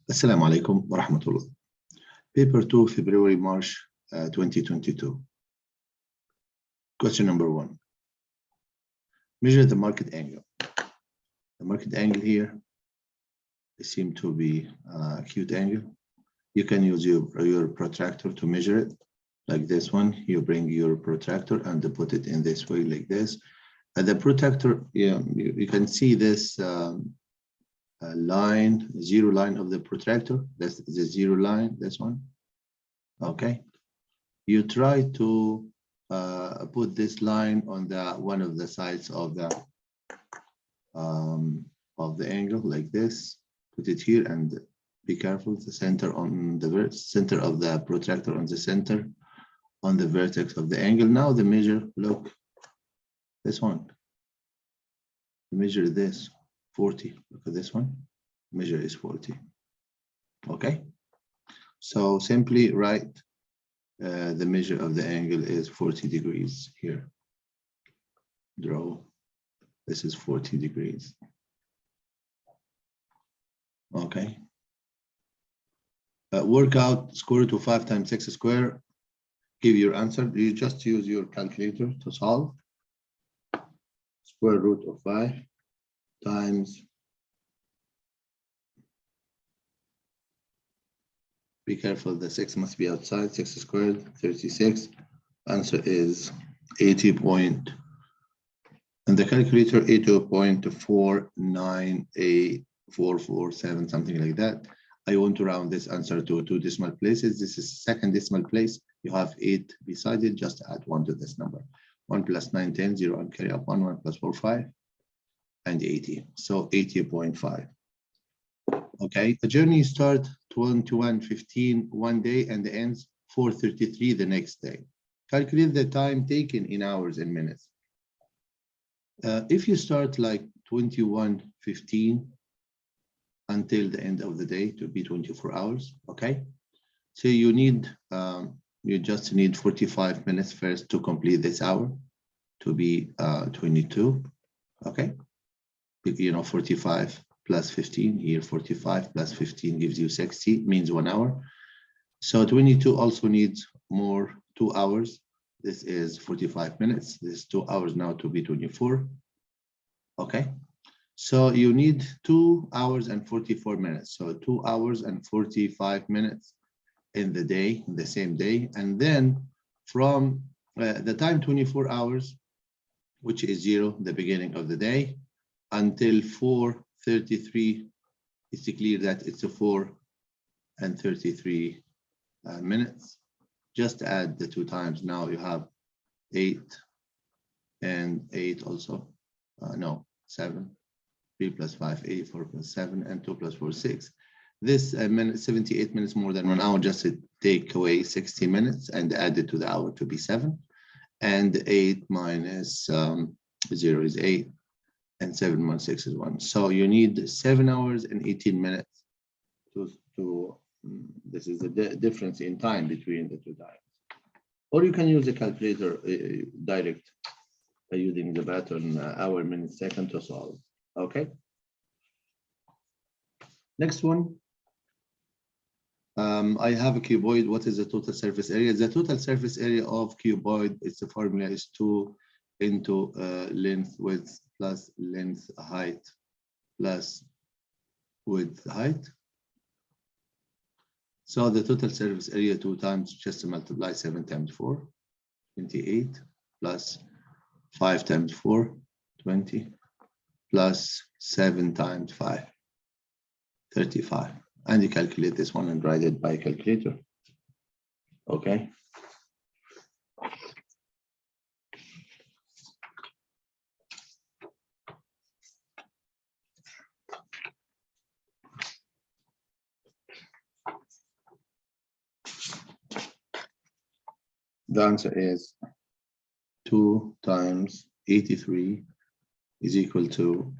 السلام عليكم ورحمة الله. Paper 2, February, March 2022. Question number 1. Measure the market angle. The market angle here seems to be a acute angle. You can use your protractor to measure it, like this one. You bring your protractor and put it in this way, like this. And the protractor, you can see this line, zero line of the protractor. That's the zero line, this one. Okay. You try to put this line on the one of the sides of the angle, like this. Put it here and be careful. The center on the center of the protractor on the center on the vertex of the angle. Now the measure. Look, this one. Measure this 40. Look at this one. Measure is 40. Okay. So simply write the measure of the angle is 40 degrees here. Draw. This is 40 degrees. Okay. Work out square root of 5 times x squared. Give your answer. You just use your calculator to solve. Square root of 5 times. Be careful, the 6 must be outside. 6 squared, 36. Answer is 80 point. And the calculator 80.498447, something like that. I want to round this answer to 2 decimal places. This is second decimal place. You have 8 beside it. Just add 1 to this number. 1 plus 9, 10, 0, and carry up 1, 1 plus 4, 5, and 80. So 80.5. Okay, the journey starts 21:15 one day and ends 4:33 the next day. Calculate the time taken in hours and minutes. If you start like 21:15 until the end of the day, to be 24 hours, okay? So you need, you just need 45 minutes first to complete this hour, to be 22, okay? You know, 45 plus 15 here, 45 plus 15 gives you 60, means 1 hour. So 22 also needs more 2 hours. This is 45 minutes. This is 2 hours now to be 24. Okay. So you need 2 hours and 44 minutes. So 2 hours and 45 minutes in the day, in the same day. And then from the time 24 hours, which is 0, the beginning of the day, until 4:33, it's clear that it's a 4 and 33 minutes. Just add the 2 times. Now you have 8 and 8 also. No, 7. 3 plus 5, 8, 4 plus 7, and 2 plus 4, 6. This 78 minutes more than 1 hour, just to take away 60 minutes and add it to the hour to be 7. And 8 minus 0 is 8. And 7 minus 6 is 1. So you need 7 hours and 18 minutes to this is the difference in time between the 2 times. Or you can use a calculator direct using the pattern hour, minute, second to solve. Okay. Next one. I have a cuboid. What is the total surface area? The total surface area of cuboid, its formula is 2 into length width plus length height plus width height. So the total surface area 2 times, just to multiply 7 times 4, 28, plus 5 times 4, 20, plus 7 times 5, 35. And you calculate this one and write it by calculator. Okay. The answer is 2 times 83 is equal to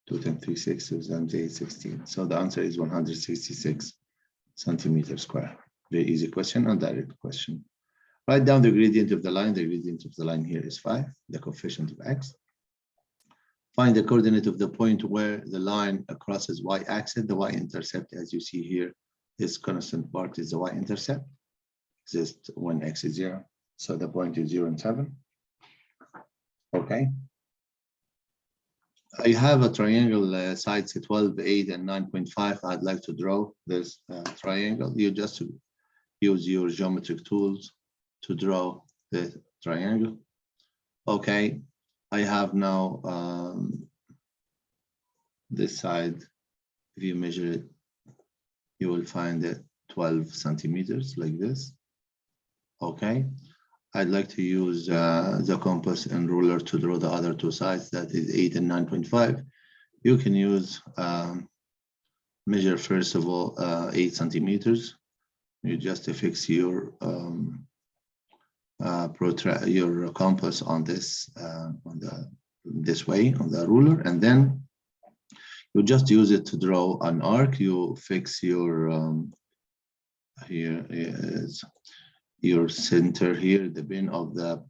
2 times 3, 6, 2 times 8, 16. So the answer is 166 centimeters square. Very easy question and direct question. Write down the gradient of the line. The gradient of the line here is 5, the coefficient of x. Find the coordinate of the point where the line crosses y-axis. The y-intercept, as you see here, this constant part is the y-intercept. Exists when x is 0. So the point is 0 and 7. Okay. I have a triangle sides 12, 8, and 9.5. I'd like to draw this triangle. You just use your geometric tools to draw the triangle. Okay, I have now this side. If you measure it, you will find it 12 centimeters like this. Okay, I'd like to use the compass and ruler to draw the other two sides, that is 8 and 9.5. You can use measure first of all 8 centimeters. You just fix your your compass on this this way on the ruler, and then you just use it to draw an arc. You fix your here is your center here, the pin of the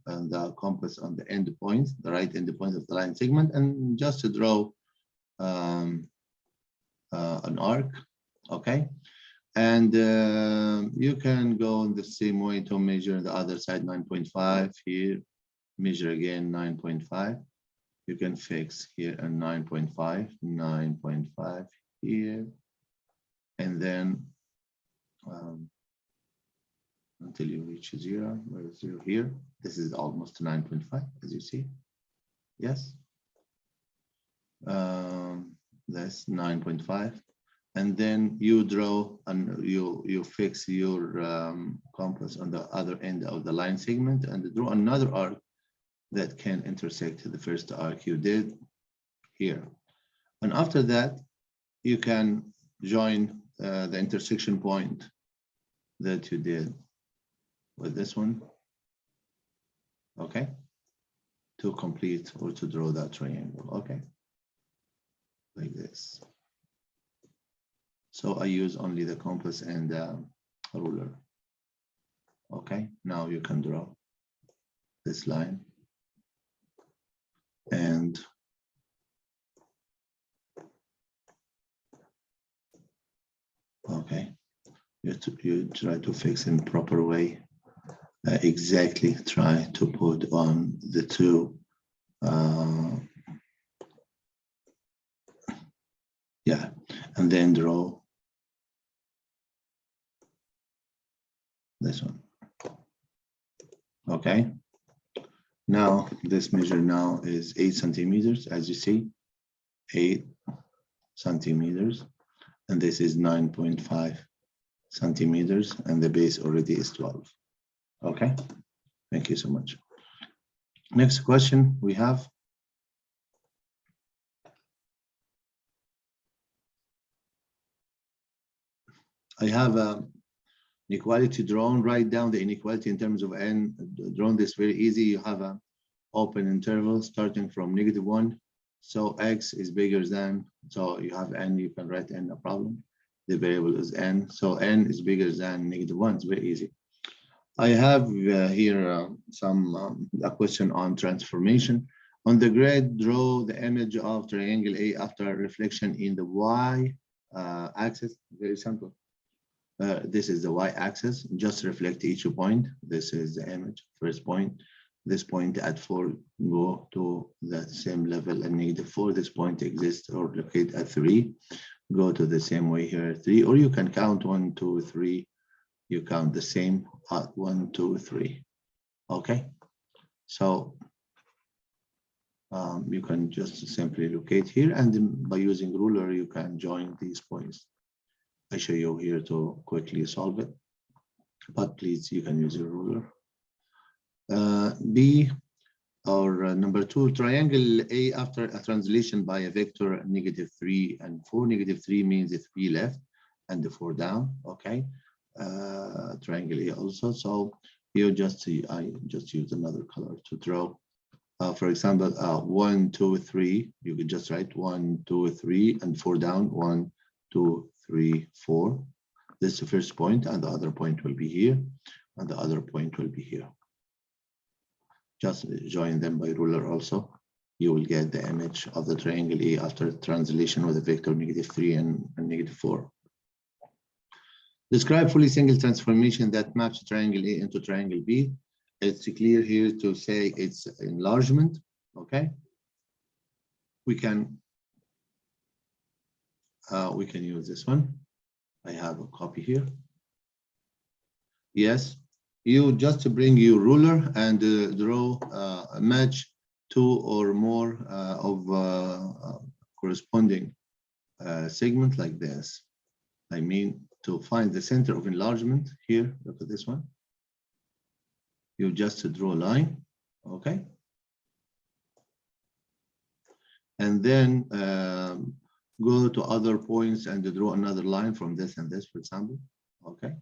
compass on the end point, the right end point of the line segment, and just to draw an arc. Okay, and you can go in the same way to measure the other side, 9.5 here, measure again 9.5. You can fix here a 9.5, 9.5 here, and then until you reach 0, where is 0 here? This is almost 9.5, as you see. Yes. That's 9.5. And then you draw and you fix your compass on the other end of the line segment and draw another arc that can intersect the first arc you did here. And after that, you can join the intersection point that you did with this one, okay, to complete or to draw that triangle, okay, like this. So I use only the compass and the ruler. Okay, now you can draw this line and okay, you try to fix in proper way. Exactly, try to put on the two yeah, and then draw this one. Okay, now this measure now is 8 centimeters, as you see, 8 centimeters, and this is 9.5 centimeters, and the base already is 12. Okay, thank you so much. Next question we have. I have an inequality drawn. Write down the inequality in terms of n. Drawn this very easy. You have an open interval starting from -1. So x is bigger than, so you have n, you can write n, no problem. The variable is n. So n is bigger than -1. It's very easy. I have here a question on transformation. On the grid, draw the image of triangle A after reflection in the y-axis. Very simple. This is the y-axis. Just reflect each point. This is the image. First point. This point at 4 go to the same level at -4. This point exists or locate at 3. Go to the same way here at 3. Or you can count 1, 2, 3. You count the same at 1, 2, 3. Okay. So you can just simply locate here, and by using ruler, you can join these points. I show you here to quickly solve it, but please, you can use your ruler. B, or number 2, triangle A after a translation by a vector -3 and 4. -3 means 3 left and the 4 down. Okay. Triangle A also. So you just see, I just use another color to draw. For example, 1, 2, 3. You could just write 1, 2, 3, and 4 down. 1, 2, 3, 4. This is the first point, and the other point will be here, and the other point will be here. Just join them by ruler also. you will get the image of the triangle A after translation with a vector -3 and -4. Describe fully single transformation that maps triangle A into triangle B. It's clear here to say it's enlargement, okay? We can use this one. I have a copy here. Yes, you just bring your ruler and draw match 2 or more of corresponding segment like this. I mean, to find the center of enlargement here, look at this one. You just draw a line, okay? And then go to other points and draw another line from this and this, for example, okay?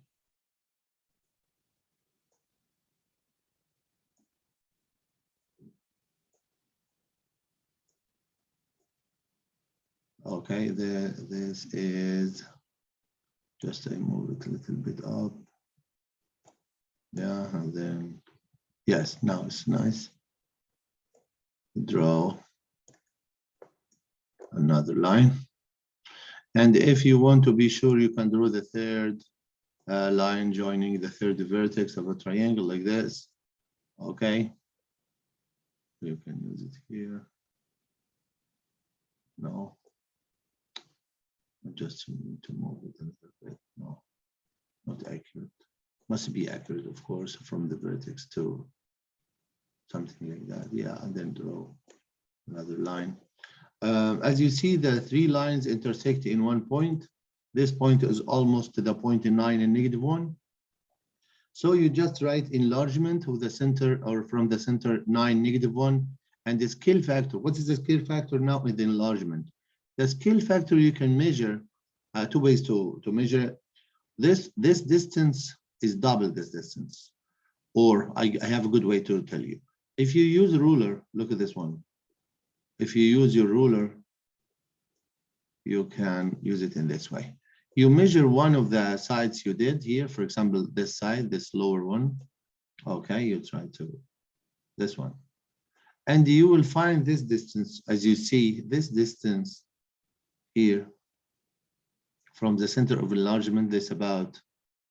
Okay, this is just I move it a little bit up. Yeah, and then yes, now it's nice. Draw another line. And if you want to be sure, you can draw the third line joining the third vertex of a triangle like this. Okay. You can use it here. No. Just need to move it a little bit. No, not accurate. Must be accurate, of course, from the vertex to something like that. Yeah, and then draw another line. As you see, the 3 lines intersect in one point. This point is almost to the point in 9 and -1. So you just write enlargement with the center or from the center 9, -1, and the scale factor. What is the scale factor now with the enlargement? The scale factor you can measure 2 ways to measure this. This distance is double this distance, or I have a good way to tell you. If you use a ruler, look at this one. If you use your ruler, you can use it in this way. You measure one of the sides you did here, for example, this side, this lower one. Okay, you try to this one. And you will find this distance, as you see, this distance here from the center of enlargement, this about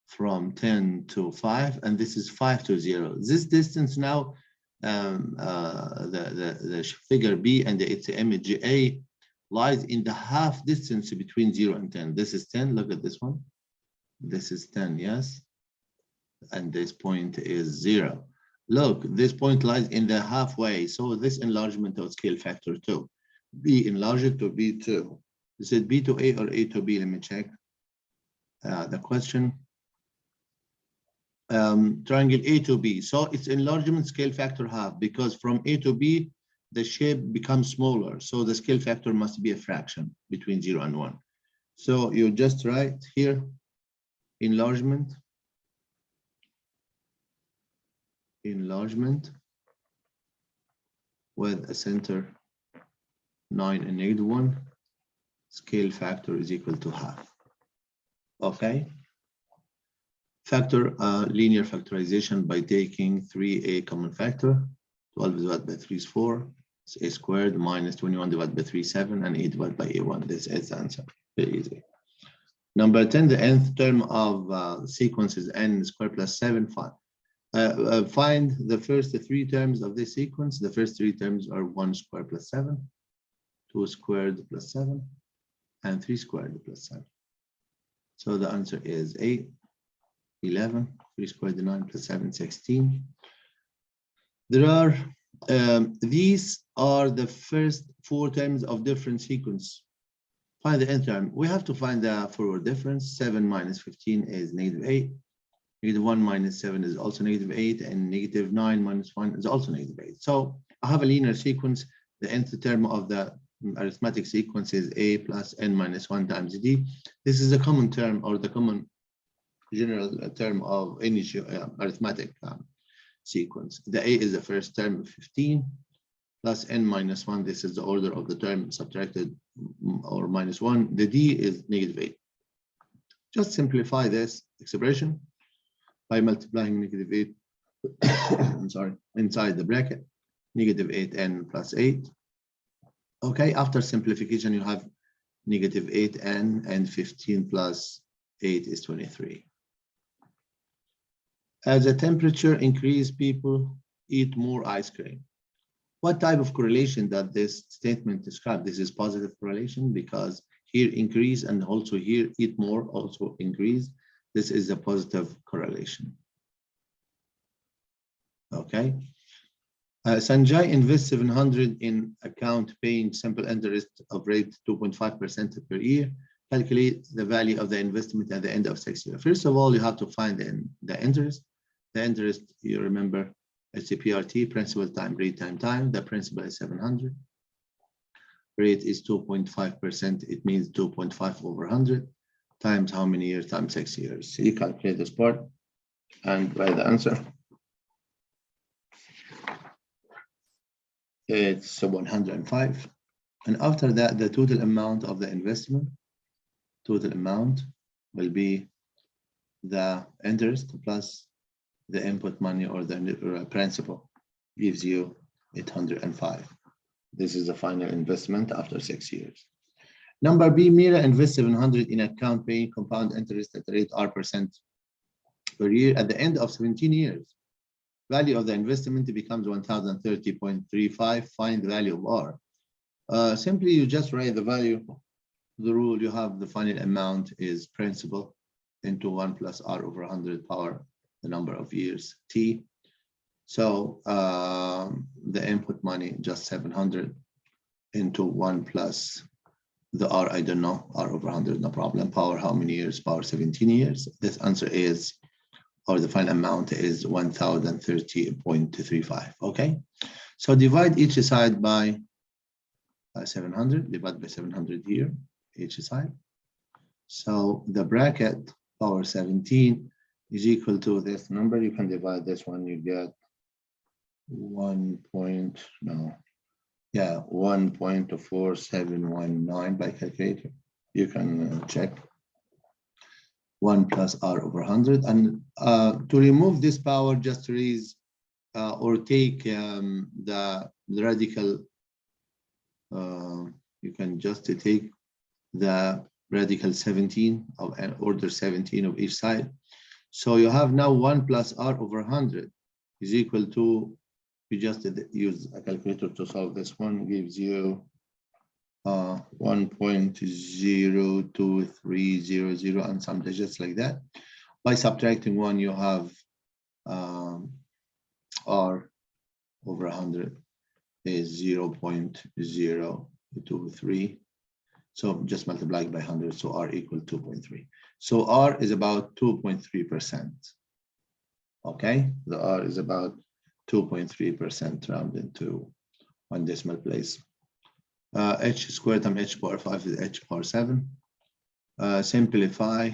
from 10 to 5, and this is 5 to 0. This distance now, the figure B and its image A lies in the half distance between 0 and 10. This is 10, look at this one. This is 10, yes. And this point is 0. Look, this point lies in the halfway. So this enlargement of scale factor 2. B enlarged to B2. Is it B to A or A to B? Let me check the question. Triangle A to B. So its enlargement scale factor half, because from A to B, the shape becomes smaller. So the scale factor must be a fraction between 0 and 1. So you just write here, enlargement with a center 9 and -1, scale factor is equal to half. Okay. Factor linear factorization by taking 3a common factor. 12 divided by 3 is 4. It's a squared minus 21 divided by 3 is 7, and a divided by a1. This is the answer. Very easy. Number 10, the nth term of sequence is n squared plus 7. Find the first 3 terms of this sequence. The first 3 terms are 1 squared plus 7, 2 squared plus 7, and 3 squared plus 7. So the answer is 8, 11, 3 squared 9 plus 7, 16. There are, these are the first 4 terms of different sequence. Find the nth term. We have to find the forward difference. 7 minus 15 is -8. -1 minus 7 is also -8, and -9 minus 1 is also -8. So I have a linear sequence. The nth term of the arithmetic sequence is a plus n minus 1 times d. This is a common term, or the common general term of any arithmetic sequence. The a is the first term of 15 plus n minus 1. This is the order of the term subtracted, or minus 1. The d is -8. Just simplify this expression by multiplying -8 I'm sorry, inside the bracket, -8n plus 8 Okay, after simplification, you have negative 8n and 15 plus 8 is 23. As the temperature increases, people eat more ice cream. What type of correlation does this statement describe? This is positive correlation because here increase and also here eat more also increase. This is a positive correlation. Okay. Sanjay invests 700 in account paying simple interest of rate 2.5% per year. Calculate the value of the investment at the end of 6 years. First of all, you have to find the interest. The interest, you remember, it's a PRT, principal time rate time. The principal is 700. Rate is 2.5%. It means 2.5 over 100 times how many years? Times 6 years. So you calculate this part and write the answer. It's 105. And after that, the total amount of the investment, total amount will be the interest plus the input money or the principal, gives you 805. This is the final investment after 6 years. Number B, Mira invests 700 in account paying compound interest at the rate R% per year. At the end of 17 years, value of the investment becomes 1030.35. Find the value of R. Simply, you just write the value. The rule you have, the final amount is principal into 1 plus R over 100 power the number of years T. So the input money just 700 into 1 plus the R, I don't know, R over 100, no problem. Power how many years? Power 17 years. This answer is, or the final amount is 1030.35. Okay, so divide each side by 700, divide by 700 here, each side. So the bracket power 17 is equal to this number. You can divide this one, you get 1.4719 by calculator. You can check. 1 plus R over 100. And to remove this power, just raise or take the radical. You can just take the radical 17 of an order 17 of each side. So you have now 1 plus R over 100 is equal to, you just use a calculator to solve this one, gives you 1.02300 and some digits like that. By subtracting 1, you have R over 100 is 0.023. So just multiply by 100, so R equal 2.3. So R is about 2.3%. Okay, the R is about 2.3% rounded to 1 decimal place. H squared times H power 5 is H power 7. Simplify.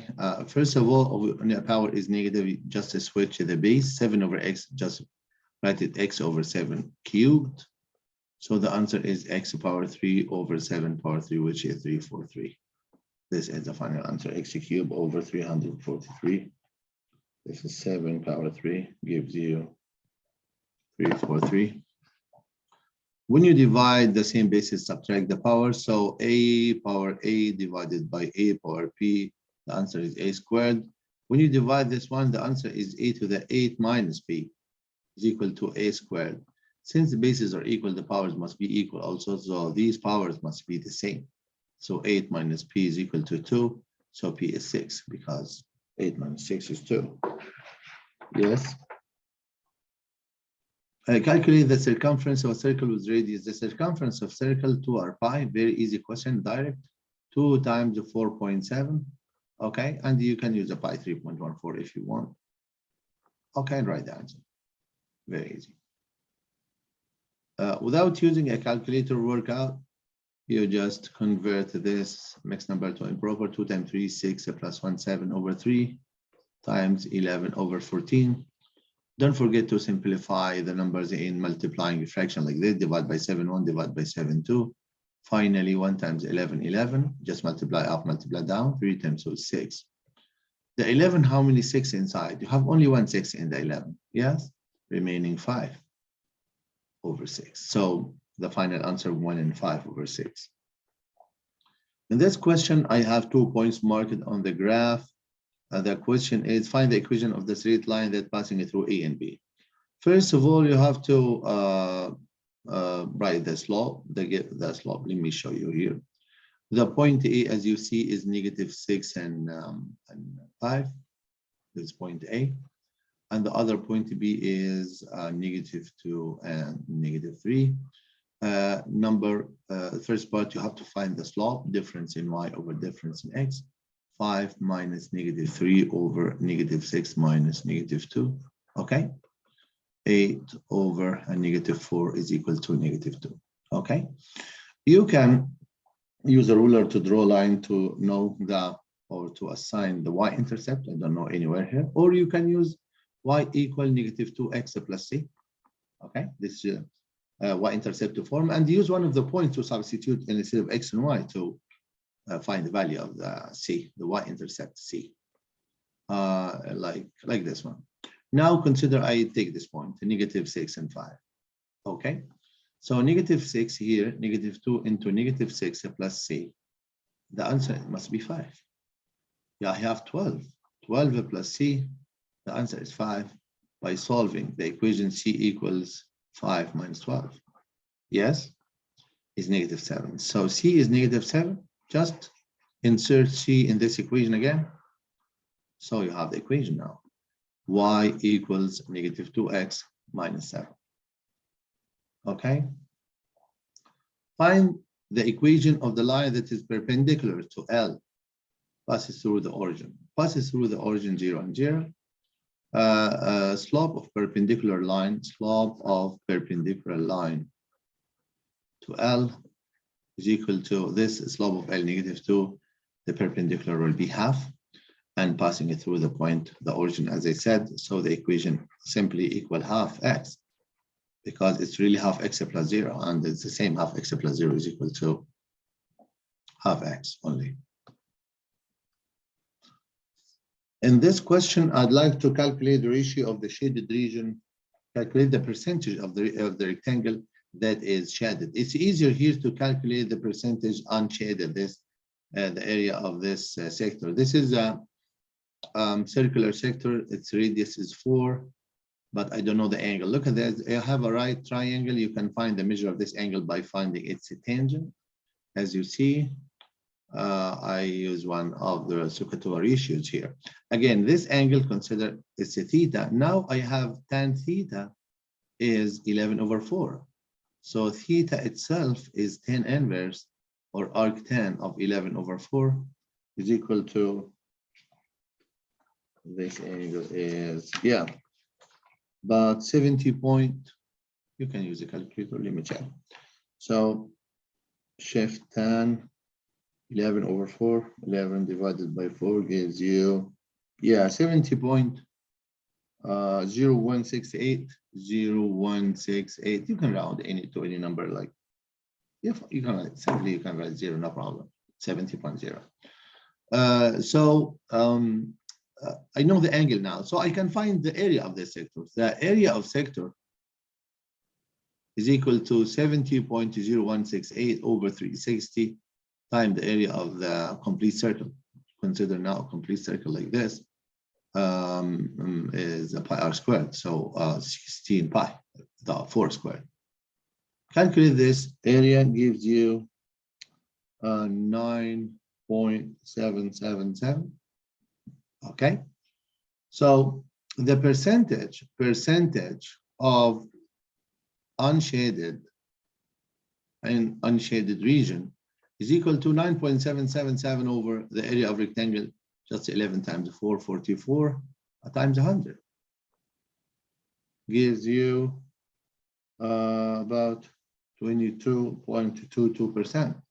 First of all, when the power is negative, you just switch the base. 7 over X, just write it X over 7 cubed. So the answer is X power 3 over 7 power 3, which is 343. This is the final answer, X cubed over 343. This is 7 power 3, gives you 343. When you divide the same basis, subtract the power. So A power A divided by A power P, the answer is A squared. When you divide this one, the answer is A to the 8 minus P is equal to A squared. Since the bases are equal, the powers must be equal also. So these powers must be the same. So 8 minus P is equal to 2. So P is 6 because 8 minus 6 is 2. Yes. Calculate the circumference of a circle with radius. The circumference of circle 2 r pi. Very easy question, direct. 2 times 4.7. Okay, and you can use a pi 3.14 if you want. Okay, and write the answer. Very easy. Without using a calculator workout, you just convert this mixed number to improper. 2 times 3 is 6 plus 1 7 over 3 times 11 over 14. Don't forget to simplify the numbers in multiplying fraction like this. Divide by 7 1, divide by 7 2. Finally 1 times 11 11. Just multiply up, multiply down. 3 times 2 is 6. The 11, how many 6 inside? You have only 1 6 in the 11. Yes, remaining 5 over 6. So the final answer 1 and 5 over 6. In this question, I have 2 points marked on the graph. The question is, find the equation of the straight line that passing through A and B. First of all, you have to write the slope. The slope, let me show you here. The point A, as you see, is -6 and 5. This is point A. And the other point B is -2 and -3. First part, you have to find the slope, difference in y over difference in x. 5 minus -3 over -6 minus -2. Okay. 8 over a -4 is equal to -2. Okay. You can use a ruler to draw a line to know or to assign the y-intercept. I don't know anywhere here. Or you can use y equal -2x plus c. Okay. This is y-intercept to form, and use one of the points to substitute instead of x and y to find the value of the c, the y-intercept c, like this one. Now consider I take this point, -6 and 5. Okay, so -6 here, -2 into -6 plus c. The answer must be 5. Yeah, I have 12. 12 plus c, the answer is 5 by solving the equation c equals 5 minus 12. Yes, is -7. So c is -7. Just insert c in this equation again. So you have the equation now. Y equals -2x minus 7. Okay. Find the equation of the line that is perpendicular to L, passes through the origin. Passes through the origin 0 and 0. Slope of perpendicular line, slope of perpendicular line to L is equal to this slope of L, -2. The perpendicular will be half, and passing it through the point, the origin, as I said. So the equation simply equal half x, because it's really half x plus 0, and it's the same. Half x plus 0 is equal to half x only. In this question, I'd like to calculate the ratio of the shaded region, calculate the percentage of the rectangle that is shaded. It's easier here to calculate the percentage unshaded, the area of this sector. This is a circular sector. Its radius is 4, but I don't know the angle. Look at this. I have a right triangle. You can find the measure of this angle by finding its tangent. As you see, I use one of the Sukatoa ratios here. Again, this angle, consider it's a theta. Now I have tan theta is 11/4. So theta itself is tan inverse, or arctan of 11/4 is equal to, this angle is, yeah, about 70 point. You can use a calculator, let me check. So shift tan 11/4, 11 divided by 4 gives you, yeah, 70.0168, 0168. You can round to any number, like, if you can write, simply you can write 0, no problem. 70.0. I know the angle now, so I can find the area of this sector. The area of sector is equal to 70.0168 over 360 times the area of the complete circle. Consider now a complete circle like this is a pi r squared, so 16 pi, the 4 squared. Calculate this area, gives you 9.777. Okay, so the percentage of unshaded region is equal to 9.777 over the area of rectangle, just 11 times 4, 44 times 100, gives you about 22.22%.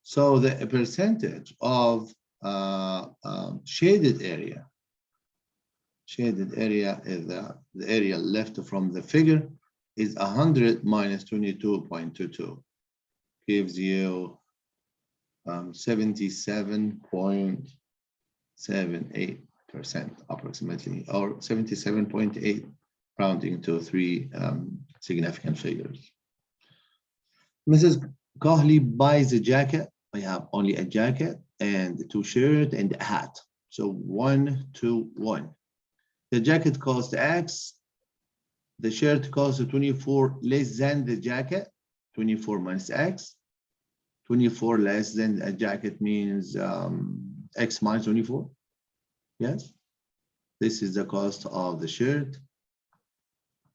So the percentage of shaded area is the area left from the figure is 100 minus 22.22, gives you 77.78% approximately, or 77.8, rounding to 3 significant figures. Mrs. Kohli buys a jacket. I have only a jacket and 2 shirts and a hat. So 1, 2, 1. The jacket costs X. The shirt costs 24 less than the jacket. 24 minus X. 24 less than a jacket means X minus 24. Yes. This is the cost of the shirt.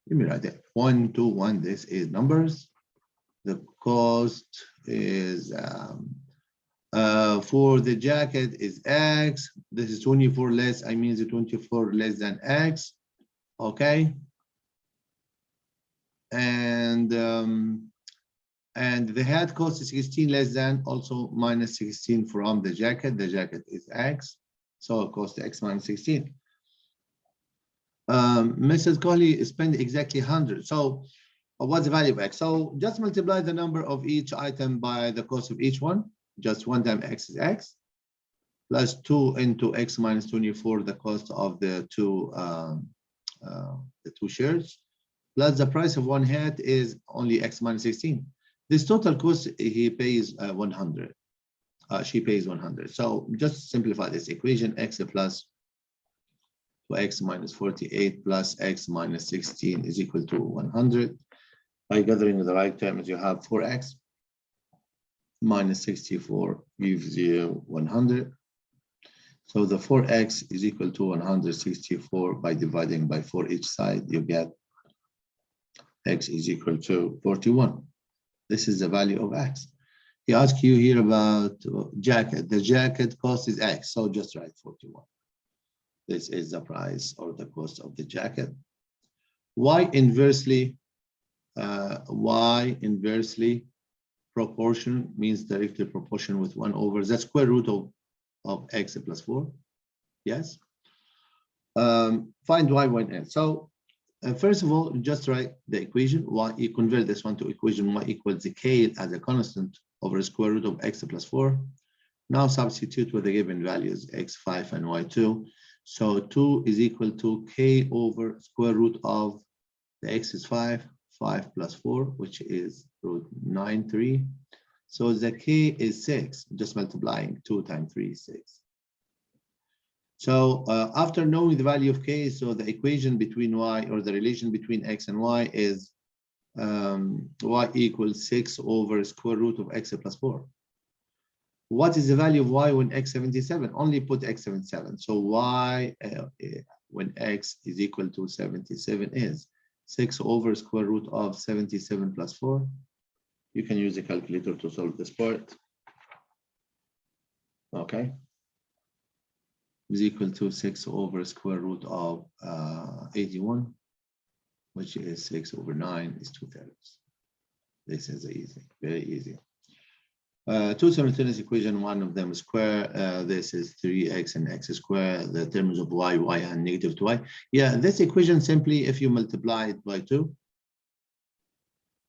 Let me write it. 1, 2, 1. This is numbers. The cost is for the jacket is X. This is 24 less. I mean the 24 less than X. Okay. And the hat cost is 16 less than, also minus 16 from the jacket. The jacket is X. So it costs X minus 16. Mrs. Kohli spent exactly 100. So what's the value of X? So just multiply the number of each item by the cost of each one. Just 1 time X is X, plus 2 into X minus 24, the cost of the two shirts, plus the price of one hat is only X minus 16. This total cost, he pays 100. She pays 100. So just simplify this equation. X plus 2X minus 48 plus X minus 16 is equal to 100. By gathering the right terms, you have 4X minus 64 gives you 100. So the 4X is equal to 164. By dividing by 4 each side, you get X is equal to 41. This is the value of X. He asks you here about jacket. The jacket cost is X, so just write 41. This is the price or the cost of the jacket. Y inversely proportion means directly proportion with 1 over the square root of X plus 4. Yes. Find Y when N. So first of all, just write the equation. Y, you convert this one to equation Y equals the K as a constant over the square root of X plus 4. Now substitute with the given values X5 and Y2. So 2 is equal to K over square root of the X is 5 plus 4, which is root 9, 3. So the K is 6, just multiplying 2 times 3 is 6. So after knowing the value of K, so the equation between Y, or the relation between X and Y is Y equals 6 over square root of X plus 4. What is the value of Y when X 77? Only put X 77. So Y when X is equal to 77 is 6 over square root of 77 plus 4. You can use a calculator to solve this part. Okay. Is equal to 6 over square root of 81, which is 6 over 9 is 2/3. This is easy, very easy. Two simultaneous equation, one of them is square. This is 3x and x squared. The terms of y and negative 2y. Yeah, this equation simply, if you multiply it by 2,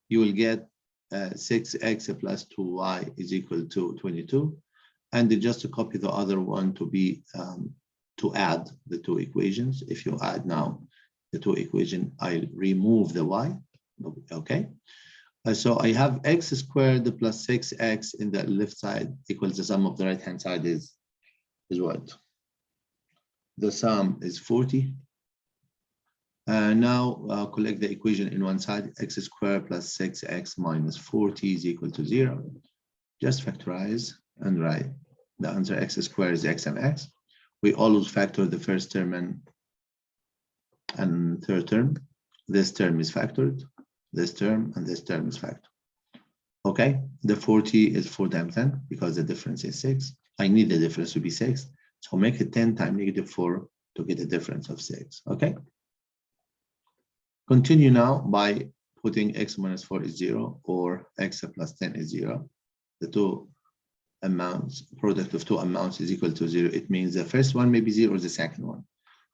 you will get 6x plus 2y is equal to 22. And just to copy the other one to be to add the two equations. If you add now the two equations, I'll remove the y. Okay. So I have x squared plus 6x in the left side equals the sum of the right hand side is what? The sum is 40. Now collect the equation in one side. X squared plus 6x minus 40 is equal to 0. Just factorize and write the answer. X squared is x and x. We always factor the first term and third term. This term is factored. This term and this term is factored. Okay, the 40 is 4 times 10 because the difference is 6. I need the difference to be 6. So make it 10 times negative 4 to get a difference of 6. Okay. Continue now by putting x minus 4 is 0 or x plus 10 is 0. The two amounts, product of two amounts is equal to 0. It means the first one may be 0 or the second one.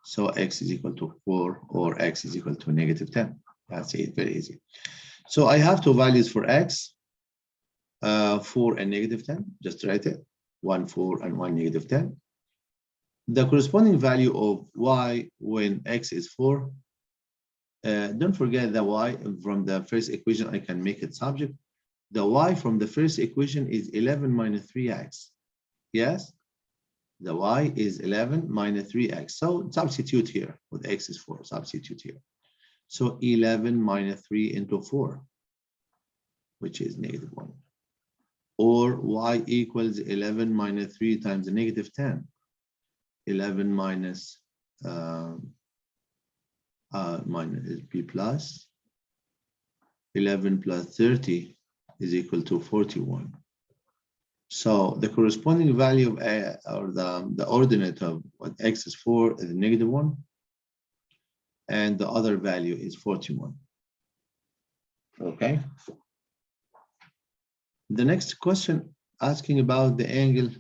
So x is equal to 4 or x is equal to negative 10. That's it, very easy. So I have two values for x, 4 and negative 10. Just write it, 1, 4 and 1, negative 10. The corresponding value of y when x is 4. Don't forget the y from the first equation. I can make it subject. the y from the first equation is 11 minus 3x. Yes, the y is 11 minus 3x. So substitute here with x is 4. Substitute here. So 11 minus 3 into 4, which is -1. Or y equals 11 minus 3 times a -10. 11 minus minus b plus 11 plus 30 is equal to 41. So the corresponding value of a, or the ordinate of what x is 4 is -1, and the other value is 41. Okay. The next question asking about the angle,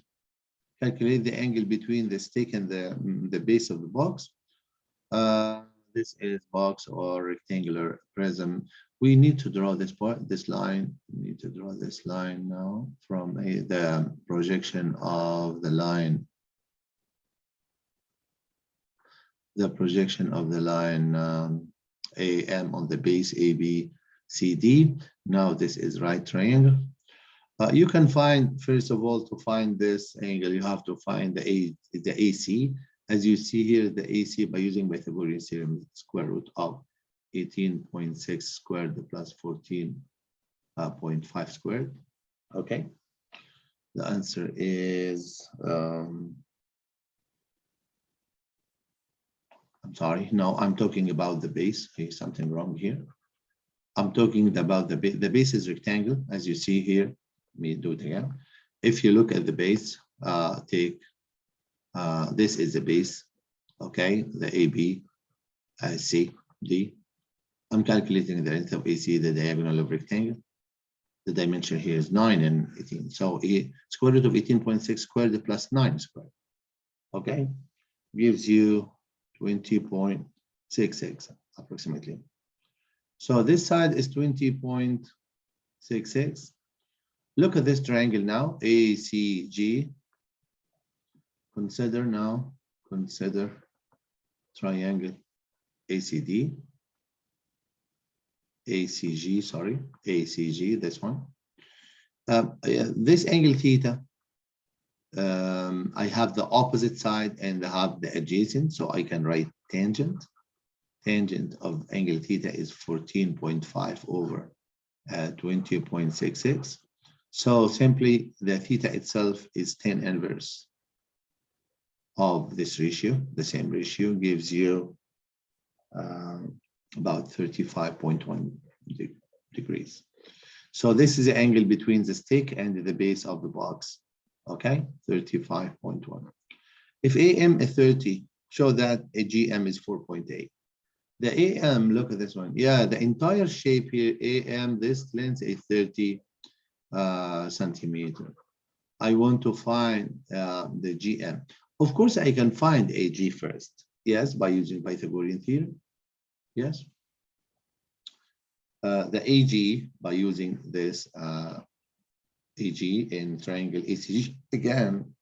calculate the angle between the stick and the base of the box. This is box or rectangular prism. We need to draw this part, this line. We need to draw this line now from the projection of the line. The projection of the line AM on the base AB, CD. Now this is right triangle. You can find, first of all, to find this angle, you have to find the AC. As you see here, the AC by using Pythagorean theorem, square root of 18.6 squared plus 14.5 squared. Okay. The answer is, I'm sorry, no, I'm talking about the base. Okay, something wrong here. I'm talking about the base. The base is rectangle, as you see here. Let me do it again. If you look at the base, take this is the base, okay, the AB, C, D. I'm calculating the length of AC, the diagonal of rectangle. The dimension here is 9 and 18. So square root of 18.6 squared plus 9 squared, okay, gives you 20.66 approximately. So this side is 20.66. Look at this triangle now, ACG. Consider triangle ACD, ACG, sorry, ACG, this one. This angle theta, I have the opposite side and I have the adjacent, so I can write tangent. Tangent of angle theta is 14.5 over 20.66. So simply the theta itself is tan inverse of this ratio. The same ratio gives you about 35.1 degrees. So this is the angle between the stick and the base of the box. Okay, 35.1. If AM is 30, show that a GM is 4.8. The AM, look at this one. Yeah, the entire shape here, AM, this length is 30 centimeter. I want to find the GM. Of course, I can find AG first. Yes, by using Pythagorean theorem. Yes. The AG by using this AG in triangle ACG again,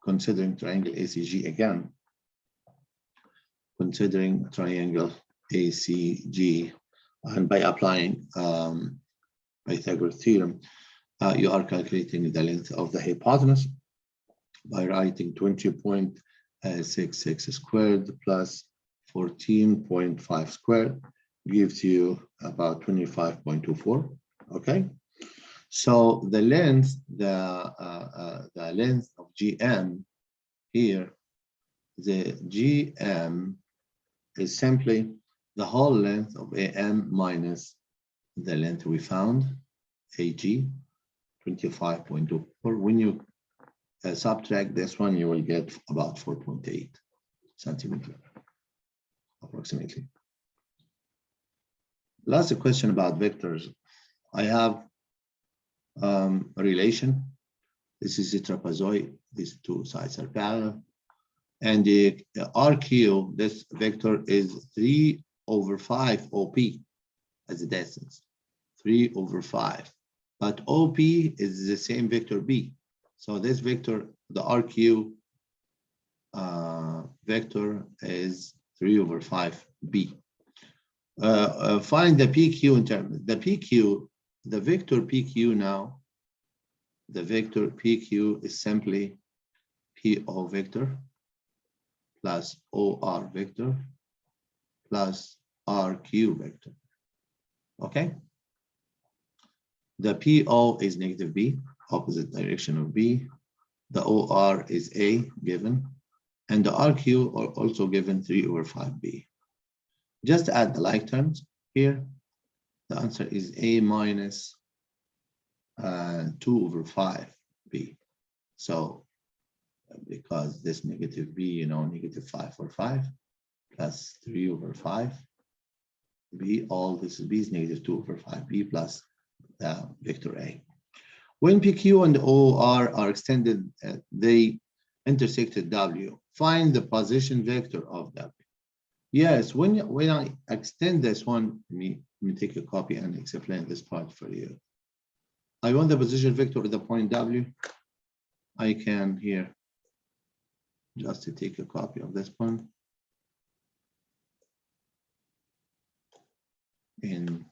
considering triangle ACG again, considering triangle ACG, and by applying Pythagorean theorem, you are calculating the length of the hypotenuse by writing 20.66 squared plus 14.5 squared gives you about 25.24. Okay, so the length, the length of GM here, the GM is simply the whole length of AM minus the length we found, AG, 25.24. When you subtract this one, you will get about 4.8 centimeter, approximately. Last question about vectors. I have a relation. This is a trapezoid. These two sides are parallel. And the RQ, this vector is 3/5 OP as a distance, 3/5. But OP is the same vector B. So this vector, the RQ vector is 3/5 B. Find the PQ in terms, the PQ the vector PQ now, the vector PQ is simply PO vector plus OR vector plus RQ vector. Okay? The PO is negative B, opposite direction of B. The OR is A given, and the RQ are also given 3/5B. Just add the like terms here. The answer is A minus 2/5B. So because this negative B, you know, negative 5/5 plus 3/5B, all this is B is negative 2/5B plus the vector A. When PQ and OR are extended, they intersected W. Find the position vector of W. Yes, when I extend this one, let me take a copy and explain this part for you. I want the position vector at the point W. I can here just to take a copy of this one. In